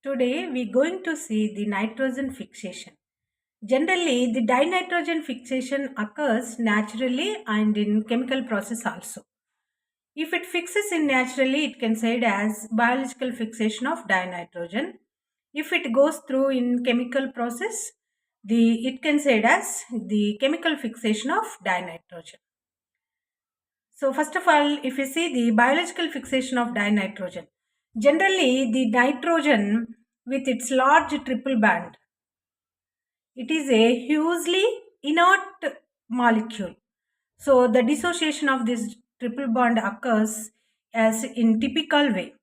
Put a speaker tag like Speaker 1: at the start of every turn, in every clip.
Speaker 1: Today we're going to see the nitrogen fixation. Generally, the dinitrogen fixation occurs naturally and in chemical process also. If it fixes in naturally, it can said as biological fixation of dinitrogen. If it goes through in chemical process, it can said as the chemical fixation of dinitrogen. So first of all, if you see the biological fixation of dinitrogen, generally the nitrogen with its large triple band, it is a hugely inert molecule. So the dissociation of this triple bond occurs as in typical way,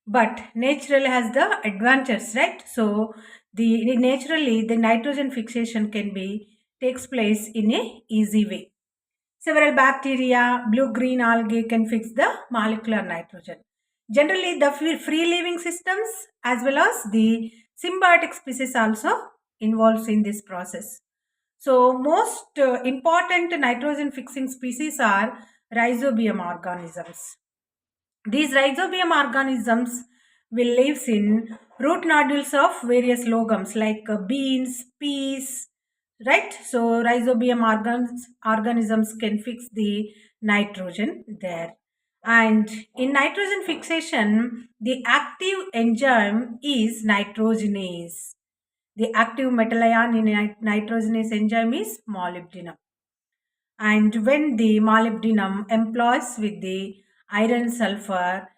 Speaker 1: but natural has the advantages, right? So the naturally the nitrogen fixation can be takes place in a easy way. Several bacteria, blue-green algae can fix the molecular nitrogen. Generally, the free-living systems as well as the symbiotic species also involves in this process. So, most important nitrogen-fixing species are rhizobium organisms. These rhizobium organisms will live in root nodules of various logums like beans, peas, right? So rhizobium organisms can fix the nitrogen there. And in nitrogen fixation, the active enzyme is nitrogenase. The active metal ion in nitrogenase enzyme is molybdenum. And when the molybdenum employs with the iron sulfur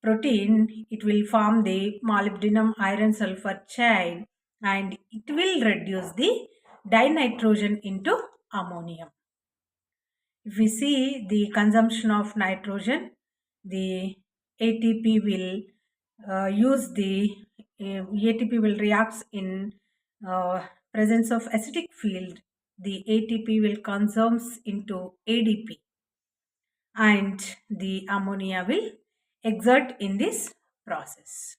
Speaker 1: protein, it will form the molybdenum iron sulfur chain and it will reduce the dinitrogen into ammonium. If we see the consumption of nitrogen, the ATP will ATP will react in presence of acidic field. The ATP will consumes into ADP and the ammonia will exert in this process.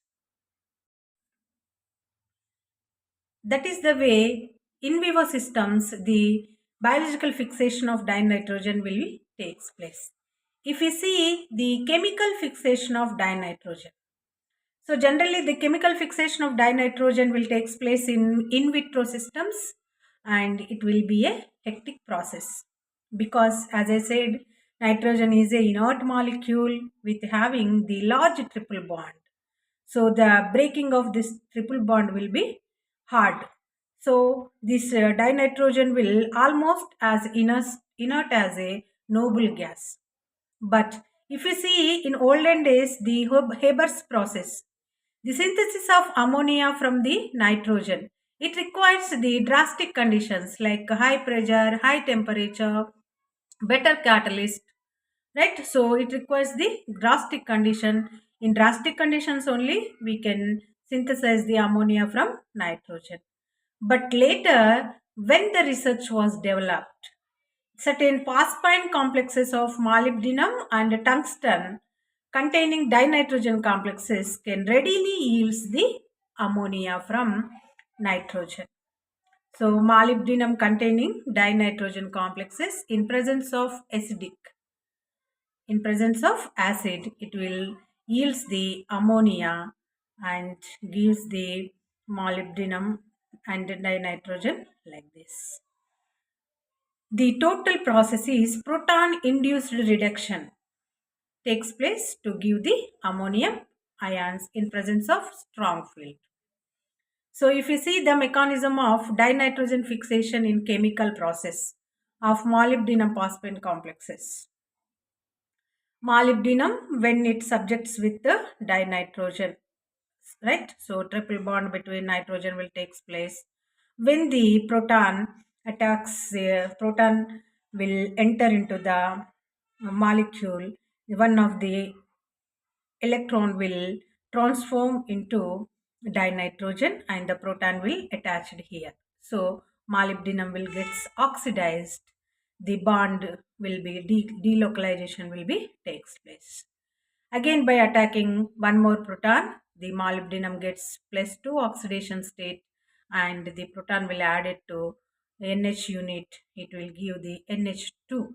Speaker 1: That is the way in vivo systems the biological fixation of dinitrogen will takes place. If we see the chemical fixation of dinitrogen, so generally the chemical fixation of dinitrogen will takes place in vitro systems and it will be a hectic process because as I said nitrogen is a inert molecule with having the large triple bond. So the breaking of this triple bond will be hard. So this dinitrogen will almost as inert as a noble gas. But if you see in olden days the Haber's process, the synthesis of ammonia from the nitrogen, it requires the drastic conditions like high pressure, high temperature, better catalyst, right? So it requires the drastic condition. In drastic conditions only we can synthesize the ammonia from nitrogen. But later, when the research was developed, certain phosphine complexes of molybdenum and tungsten containing dinitrogen complexes can readily yield the ammonia from nitrogen. So molybdenum containing dinitrogen complexes in presence of acid, it will yields the ammonia and gives the molybdenum and dinitrogen like this. The total process is proton induced reduction takes place to give the ammonium ions in presence of strong field. So if you see the mechanism of dinitrogen fixation in chemical process of molybdenum phosphine complexes. Molybdenum when it subjects with the dinitrogen, right? So triple bond between nitrogen will takes place. When the proton attacks, proton will enter into the molecule, one of the electron will transform into dinitrogen and the proton will attached here. So molybdenum will gets oxidized. The bond will be delocalization will be takes place. Again by attacking one more proton, the molybdenum gets +2 oxidation state and the proton will add it to NH unit. It will give the NH2.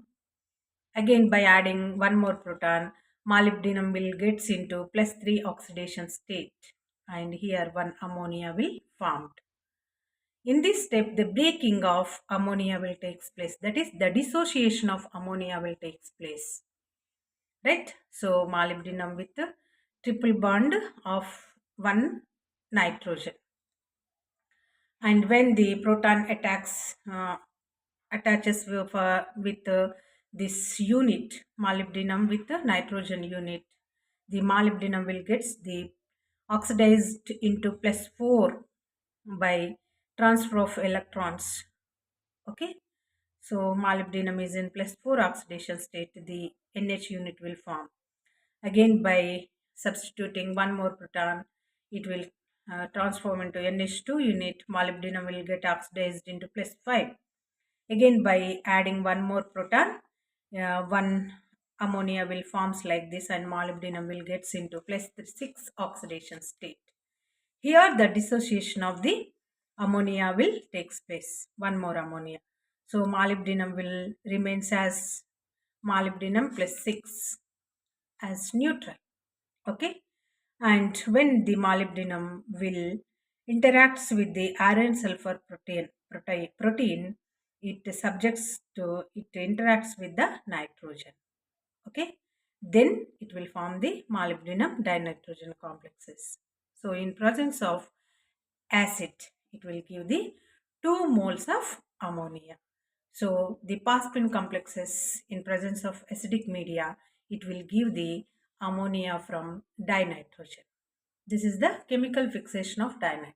Speaker 1: Again by adding one more proton, molybdenum will gets into +3 oxidation state and here one ammonia will formed. In this step, the breaking of ammonia will take place. That is, the dissociation of ammonia will take place. Right? So molybdenum with a triple bond of one nitrogen. And when the proton attaches with this unit, molybdenum with the nitrogen unit, the molybdenum will get the oxidized into +4 by transfer of electrons. Okay, so molybdenum is in +4 oxidation state. The NH unit will form. Again, by substituting one more proton, it will transform into NH2 unit. Molybdenum will get oxidized into +5. Again, by adding one more proton, one ammonia will forms like this, and molybdenum will gets into +6 oxidation state. Here, the dissociation of the ammonia will takes place. One more ammonia. So molybdenum will remains as molybdenum +6 as neutral. Okay, and when the molybdenum will interacts with the iron sulfur protein, it subjects to it interacts with the nitrogen. Okay, then it will form the molybdenum dinitrogen complexes. So in presence of acid, it will give the 2 moles of ammonia. So the pass-spin complexes in presence of acidic media, it will give the ammonia from dinitrogen. This is the chemical fixation of dinitrogen.